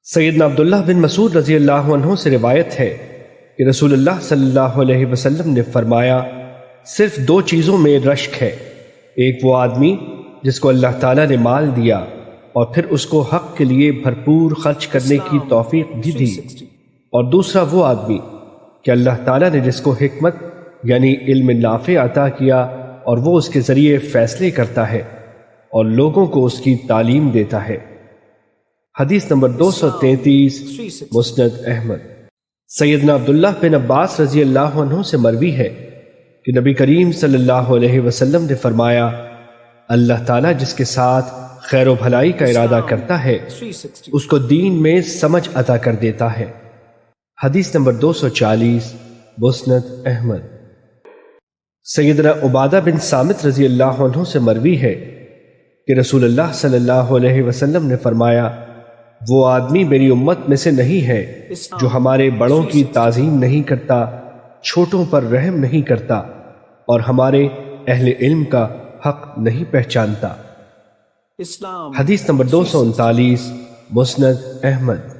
سیدنا عبداللہ بن مسعود رضی اللہ عنہ سے روایت ہے کہ رسول اللہ صلی اللہ علیہ وسلم نے فرمایا، صرف دو چیزوں میں رشک ہے، ایک وہ آدمی جس کو اللہ تعالیٰ نے مال دیا اور پھر اس کو حق کے لیے بھرپور خرچ کرنے کی توفیق بھی دی، اور دوسرا وہ آدمی کہ اللہ تعالیٰ نے جس کو حکمت یعنی علم نافع عطا کیا اور وہ اس کے ذریعے فیصلے کرتا ہے اور لوگوں کو اس کی تعلیم دیتا ہے۔ حدیث نمبر 233 مسند احمد۔ سیدنا عبداللہ بن عباس رضی اللہ عنہ سے مروی ہے کہ نبی کریم صلی اللہ علیہ وسلم نے فرمایا، اللہ تعالیٰ جس کے ساتھ خیر و بھلائی کا ارادہ کرتا ہے اس کو دین میں سمجھ عطا کر دیتا ہے۔ حدیث نمبر 240 مسند احمد۔ سیدنا عبادہ بن صامت رضی اللہ عنہ سے مروی ہے کہ رسول اللہ صلی اللہ علیہ وسلم نے فرمایا، وہ آدمی میری امت میں سے نہیں ہے جو ہمارے بڑوں کی تعظیم نہیں کرتا، چھوٹوں پر رحم نہیں کرتا اور ہمارے اہل علم کا حق نہیں پہچانتا۔ حدیث نمبر 239 مسند احمد۔